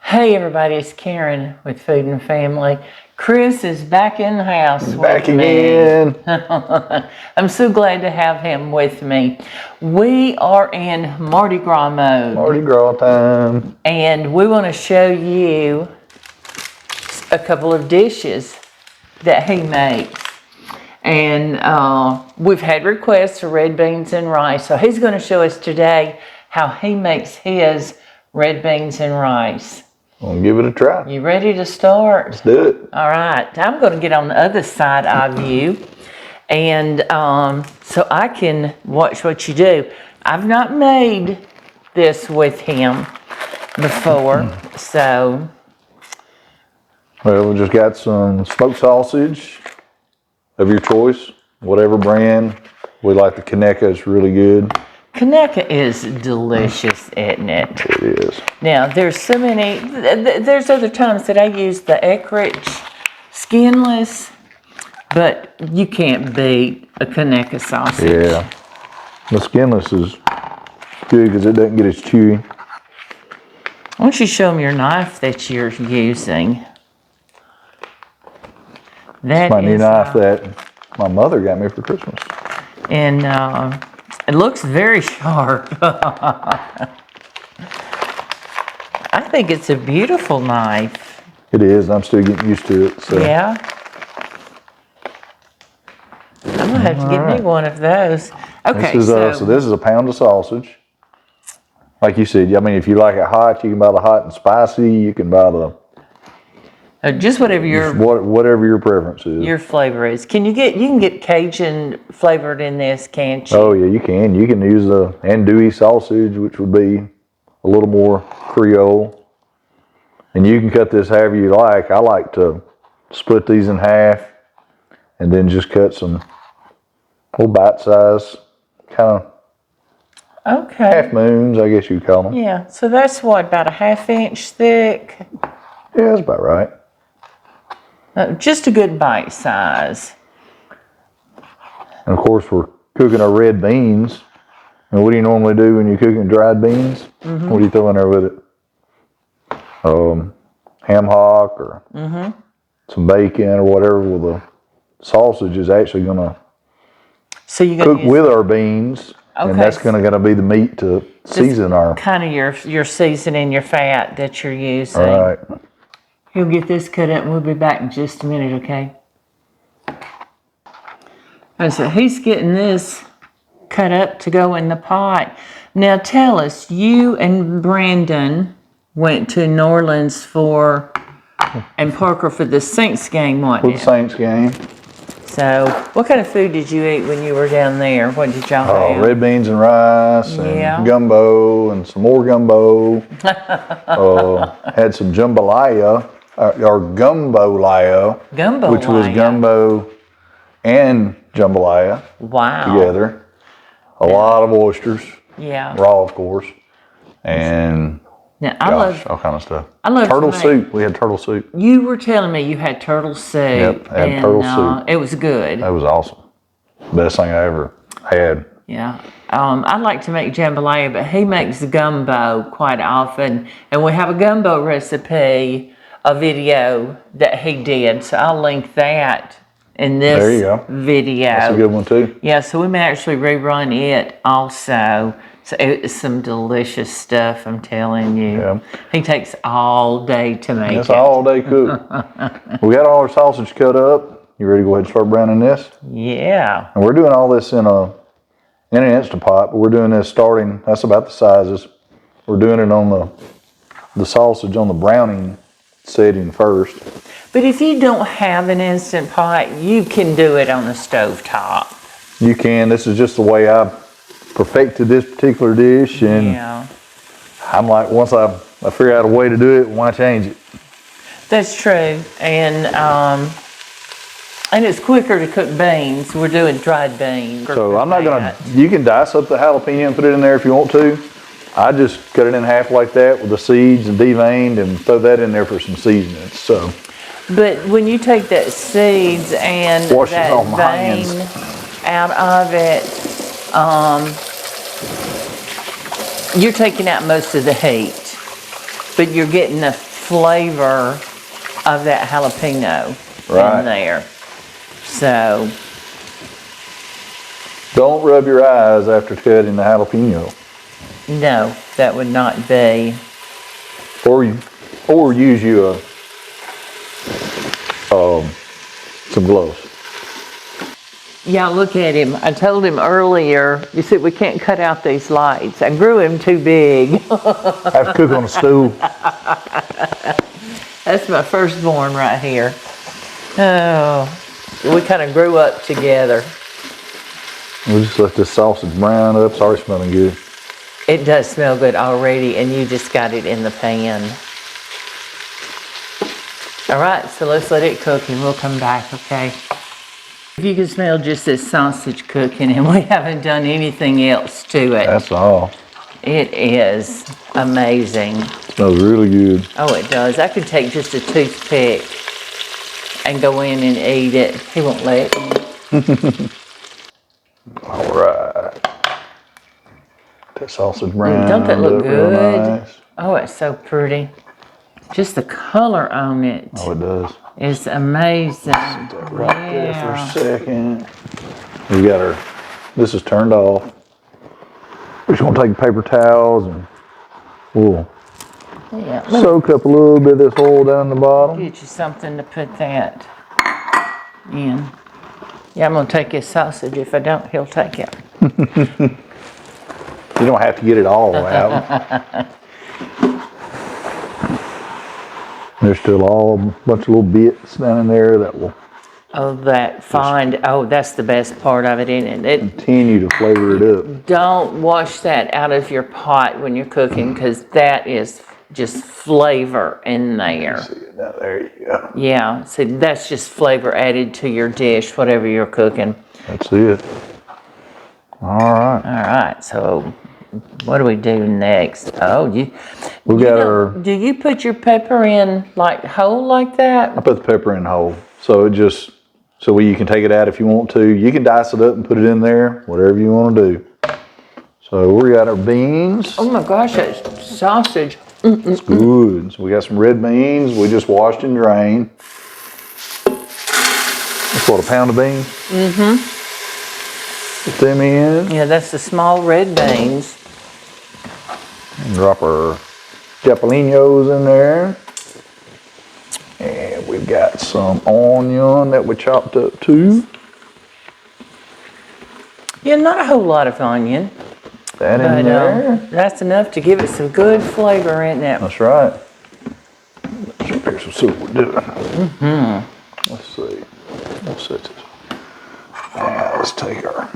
Hey everybody, it's Karen with Food and Family. Chris is back in the house Back with again. me. I'm so glad to have him with me. We are in Mardi Gras mode. Mardi Gras time. And we want to show you a couple of dishes that he makes. And we've had requests for red beans and rice. So he's going to show us today how he makes his red beans and rice. We'll give it a try. You ready to start? Let's do it. All right. I'm going to get on the other side of you. And so I can watch what you do. I've not made this with him before. So. Well, we just got some smoked sausage of your choice, whatever brand. We like the Conecuh, it's really good. Conecuh is delicious, isn't it? It is. Now, there's so many, there's other times that I use the Eckrich skinless, but you can't beat a Conecuh sausage. Yeah. The skinless is good because it doesn't get as chewy. Why don't you show them your knife that you're using? That My new is, knife that my mother got me for Christmas. And it looks very sharp. I think it's a beautiful knife. It is. I'm still getting used to it. So. Yeah. I'm going to have to get me one of those. Okay, so this is a pound of sausage. Like you said, I mean, if you like it hot, you can buy the hot and spicy. You can buy the just whatever your preference is. Your flavor is. You can get Cajun flavored in this, can't you? Oh yeah, you can. You can use the andouille sausage, which would be a little more Creole. And you can cut this however you like. I like to split these in half and then just cut some little bite size, kind of half moons, I guess you'd call them. Yeah. So that's what, about a 1/2 inch thick? Yeah, that's about right. Just a good bite size. And of course, we're cooking our red beans. And what do you normally do when you're cooking dried beans? Mm-hmm. What do you throw in there with it? Ham hock or some bacon or whatever. Well, the sausage is actually going to cook with our beans. Okay. And that's going to be the meat to season our. Kind of your seasoning, your fat that you're using. All right. He'll get this cut up and we'll be back in just a minute, okay? And so he's getting this cut up to go in the pot. Now tell us, you and Brandon went to New Orleans and Parker for the Saints game, wasn't it? For the Saints game. So, what kind of food did you eat when you were down there? What did y'all have? Red beans and rice and gumbo and some more gumbo. Had some jambalaya, or gumbolaya. Which was gumbo and jambalaya. Wow. Together. A lot of oysters. Yeah. Raw, of course. And I love all kind of stuff. I love turtle soup. We had turtle soup. You were telling me you had turtle soup. Yep, I had turtle soup. It was good. That was awesome. Best thing I ever had. Yeah. I like to make jambalaya, but he makes gumbo quite often. And we have a gumbo recipe, a video that he did. So I'll link that in this video. That's a good one too. Yeah, so we may actually rerun it also. So it's some delicious stuff, I'm telling you. Yeah. He takes all day to make it. It's all day cook. We got all our sausage cut up. You ready to go ahead and start browning this? Yeah. And we're doing all this in an Instant Pot, but we're doing this starting, that's about the sizes. We're doing it on the sausage on the browning setting first. But if you don't have an Instant Pot, you can do it on the stovetop. You can. This is just the way I perfected this particular dish, and I'm like, once I figure out a way to do it, why change it? That's true, and it's quicker to cook beans. We're doing dried beans. So I'm not gonna. You can dice up the jalapeno and put it in there if you want to. I just cut it in half like that with the seeds and deveined and throw that in there for some seasoning. So. But when you take that seeds and that vein out of it, you're taking out most of the heat, but you're getting the flavor of that jalapeno Right. in there. So, Don't rub your eyes after cutting the jalapeno. no, that would not be. Or use you some gloves. Yeah, look at him. I told him earlier, you see, we can't cut out these lights. I grew him too big. I have to cook on a stool. That's my firstborn right here. Oh, we kind of grew up together. We'll just let this sausage brown up. It's already smelling good. It does smell good already, and you just got it in the pan. All right, so let's let it cook and we'll come back, okay? If you can smell just this sausage cooking, and we haven't done anything else to it. That's all. It is amazing. Smells really good. Oh, it does. I could take just a toothpick and go in and eat it. He won't let me. All right. That sausage brown. Don't that look real good? nice. Oh, it's so pretty. Just the color on it Oh, it does. is amazing. Right there for a second. We got our, this is turned off. We're just gonna take paper towels and we'll Yeah. soak up a little bit of this oil down the bottom. Get you something to put that in. Yeah, I'm gonna take his sausage. If I don't, he'll take it. You don't have to get it all out. There's still a bunch of little bits down in there that will Oh, that fine. Oh, that's the best part of it, isn't it? continue to flavor it up. Don't wash that out of your pot when you're cooking, because that is just flavor in there. See it now, there you go. Yeah, so that's just flavor added to your dish, whatever you're cooking. That's it. All right. All right, so what do we do next? Oh, We got our, do you put your pepper in like whole like that? I put the pepper in whole. So it just, so you can take it out if you want to. You can dice it up and put it in there, whatever you want to do. So we got our beans. Oh my gosh, that sausage. It's good. So we got some red beans we just washed and drained. That's what, a pound of beans? Mm-hmm. Put them in. Yeah, that's the small red beans. And drop our jalapenos in there. And we've got some onion that we chopped up too. Yeah, not a whole lot of onion. That in there. That's enough to give it some good flavor in there. That's right. Here's some soup we're doing. Mm-hmm. Let's see. Let's set this. Now let's take our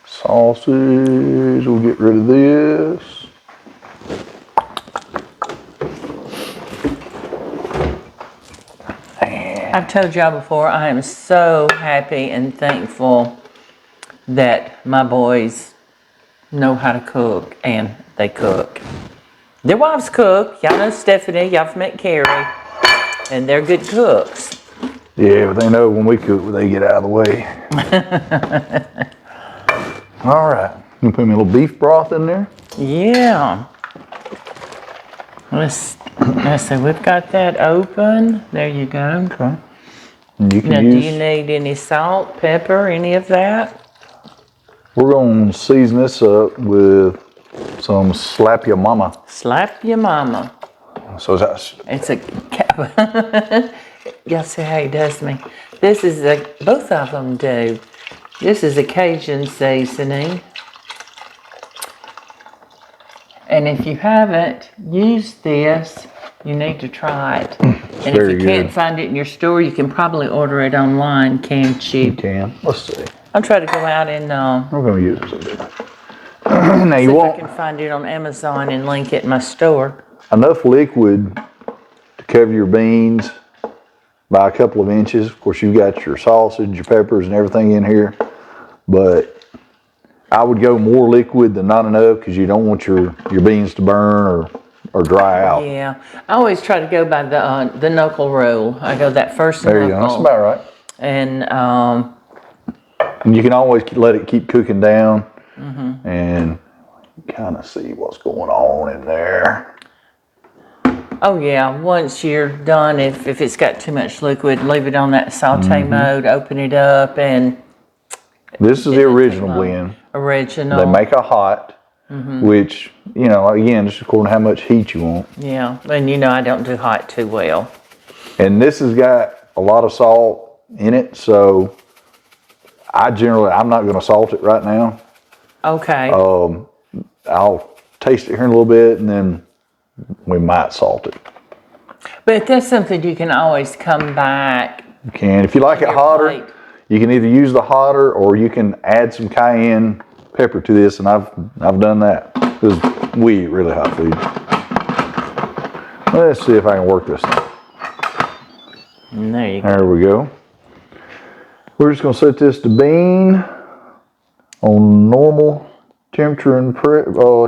sausage. We'll get rid of this. I've told y'all before, I am so happy and thankful that my boys know how to cook, and they cook. Their wives cook. Y'all know Stephanie, y'all have met Carrie, and they're good cooks. Yeah, but they know when we cook, they get out of the way. All right. You put me a little beef broth in there? Yeah. Let's see, we've got that open. There you go. Okay. And you can Now, use, do you need any salt, pepper, any of that? we're going to season this up with some Slap Your Mama. Slap your mama. So that's, It's a y'all see how he does me. This is both of them do. This is a Cajun seasoning. And if you haven't used this, you need to try it. And if very you can't good. find it in your store, you can probably order it online, can't you? can. Let's see. I'll try to go out and We're going to use this. Now see you if I want can find it on Amazon and link it in my store. enough liquid to cover your beans by a couple of inches. Of course, you've got your sausage, your peppers, and everything in here. But I would go more liquid than not enough, because you don't want your beans to burn or dry out. Yeah, I always try to go by the knuckle rule. I go that first There you knuckle. go. That's about right. And And you can always let it keep cooking down, and kind of see what's going on in there. Oh yeah, once you're done, if it's got too much liquid, leave it on that saute mode, open it up, and This is the original blend. Original. They make a hot, which, you know, again, just according to how much heat you want. Yeah, and you know I don't do hot too well. And this has got a lot of salt in it, so I'm not going to salt it right now. Okay. I'll taste it here in a little bit, and then we might salt it. But that's something you can always come back. You can. If you like it hotter, plate. you can either use the hotter or you can add some cayenne pepper to this, and I've done that because we eat really hot food. Let's see if I can work this. And there you go. There we go. We're just going to set this to bean on normal temperature and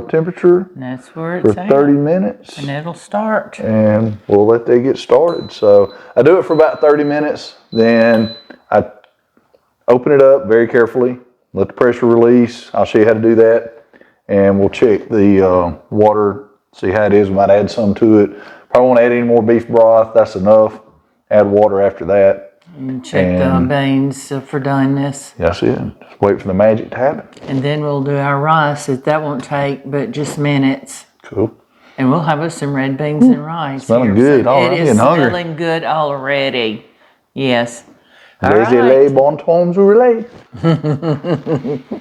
temperature And that's where for it's at. 30 minutes. And it'll start. And we'll let that get started. So I do it for about 30 minutes. Then I open it up very carefully, let the pressure release. I'll show you how to do that. And we'll check the water, see how it is. We might add some to it. Probably won't add any more beef broth. That's enough. Add water after that. And check the beans for doneness. That's it. Just wait for the magic to happen. And then we'll do our rice. That won't take but just minutes. Cool. And we'll have us some red beans and rice. Smelling here. good. So All right, it I'm is getting hungry. smelling good already. Yes. All Les right. bon temps relais. All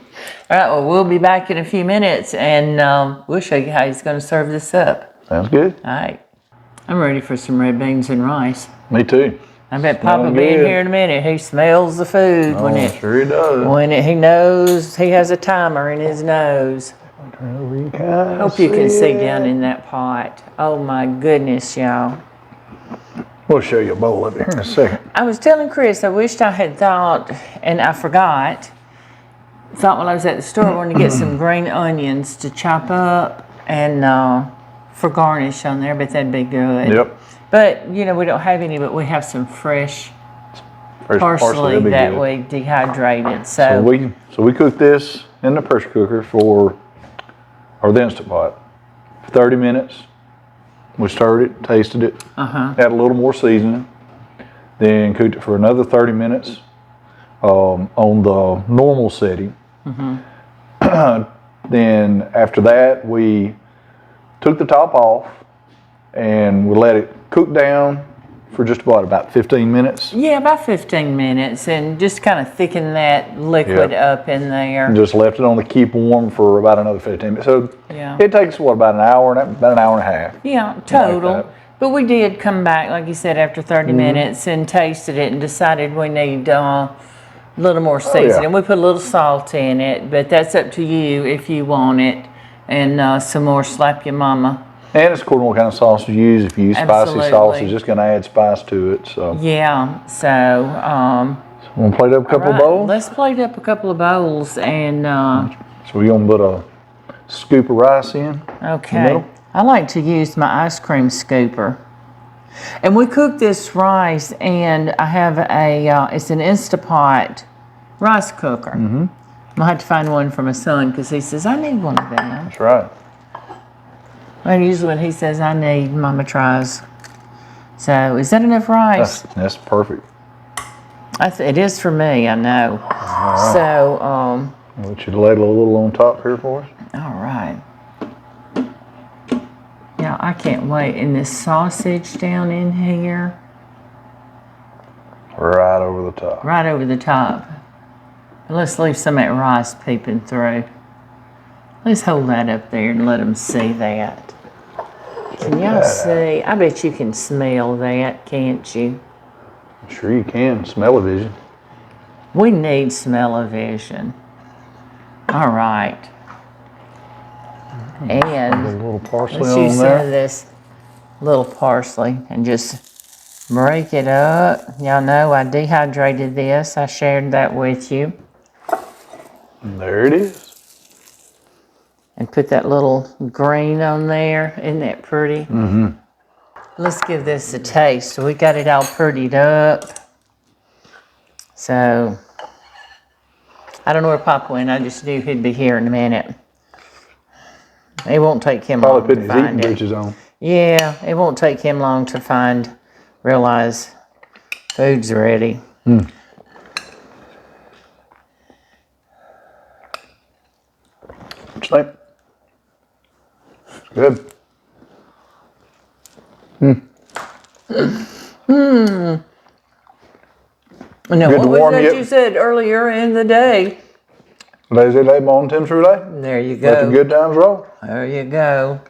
right. Well, we'll be back in a few minutes, and we'll show you how he's going to serve this up. Sounds good. All right. I'm ready for some red beans and rice. Me too. I bet Papa Smelling be in good. here in a minute. He smells the food Sure he does. he knows he has a timer in his nose. Hope you can see down in that pot. Oh my goodness, y'all. We'll show you a bowl of it here in a second. I was telling Chris I wished I had thought, and I forgot, while I was at the store, I wanted to get some green onions to chop up and for garnish on there, but that'd be good. Yep. But, you know, we don't have any, but we have some fresh parsley that'd be that good. we dehydrated. So we cook this in the pressure cooker or the Instant Pot for 30 minutes. We stirred it, tasted it, add a little more seasoning, then cooked it for another 30 minutes on the normal setting. Then after that, we took the top off and we let it cook down for just about 15 minutes. Yeah, about 15 minutes, and just kind of thicken that liquid up in there. And just left it on the keep warm for about another 15 minutes. So it takes about an hour and a half. Yeah, total. Like that. But we did come back, like you said, after 30 minutes and tasted it and decided we need a little more seasoning. We put a little salt in it, but that's up to you if you want it. And some more slap your mama. And it's according to what kind of sauce you use. If you use spicy sauce, it's just going to add spice to it. So yeah, so want to plate up a couple of bowls? Let's plate up a couple of bowls and so we're going to put a scoop of rice in. Okay. I like to use my ice cream scooper. And we cook this rice, and I have it's an Instapot rice cooker. I'm gonna have to find one for my son because he says I need one of them. That's right. And usually when he says I need, Mama tries. So is that enough rice? That's perfect. It is for me, I know. Right. So I'll let you ladle a little on top here for us. All right. Yeah, I can't wait. And this sausage down in here. Right over the top. Right over the top. Let's leave some of that rice peeping through. Let's hold that up there and let them see that. Can y'all see? I bet you can smell that, can't you? Sure you can. Smell-o-vision. We need smell-o-vision. All right. And a little parsley let's on use some there. of this little parsley and just break it up. Y'all know I dehydrated this. I shared that with you. There it is. And put that little green on there. Isn't that pretty? Let's give this a taste. So we got it all prettied up. So I don't know where Pop went. I just knew he'd be here in a minute. It won't take him long Probably to putting his eating find it. britches on. Yeah, it won't take him long to realize food's ready. What you think? It's good. Now, Good what to was warm that you you up. said earlier in the day? Today's the day, Bone Tim through day. There you Let the go. good times roll. There you go.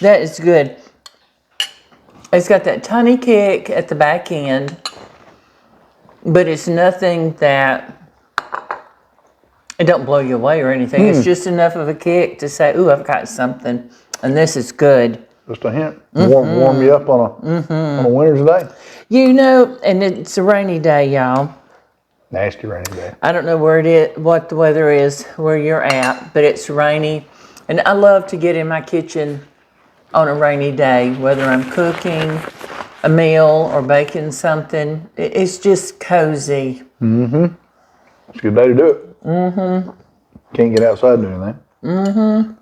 That is good. It's got that tiny kick at the back end, but it's nothing that it don't blow you away or anything. It's just enough of a kick to say, "Ooh, I've got something," and this is good. Just a hint. Warm you up on a winter's day. You know, and it's a rainy day, y'all. Nasty rainy day. I don't know where it is, what the weather is where you're at, but it's rainy, and I love to get in my kitchen on a rainy day, whether I'm cooking a meal or baking something. It's just cozy. It's a good day to do it. Can't get outside and do anything.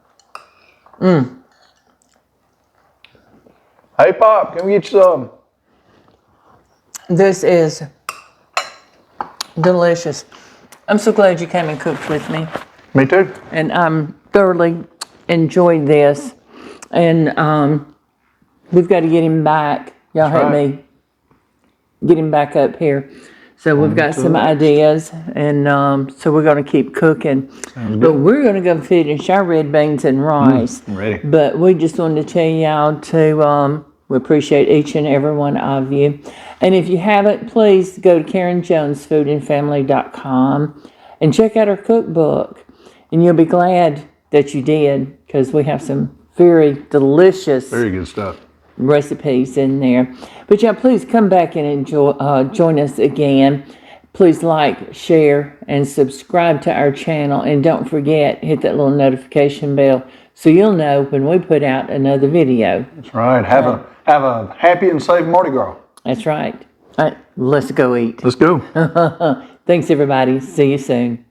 Hey, Pop, can we get you some? This is delicious. I'm so glad you came and cooked with me, Me too. and I'm thoroughly enjoyed this. And we've got to get him back. Y'all That's help right. me get him back up here. So we've got to some the next. ideas, and so we're going to keep cooking. But we're going to go finish our red beans and rice. I'm ready. But we just wanted to tell y'all to we appreciate each and every one of you. And if you haven't, please go to KarenJonesFoodandFamily.com and check out our cookbook. And you'll be glad that you did, because we have some very delicious Very good stuff. recipes in there. But yeah, please come back and join us again. Please like, share, and subscribe to our channel. And don't forget, hit that little notification bell so you'll know when we put out another video. That's right. Have a happy and safe Mardi Gras. That's right. All right, let's go eat. Let's go. Thanks, everybody. See you soon.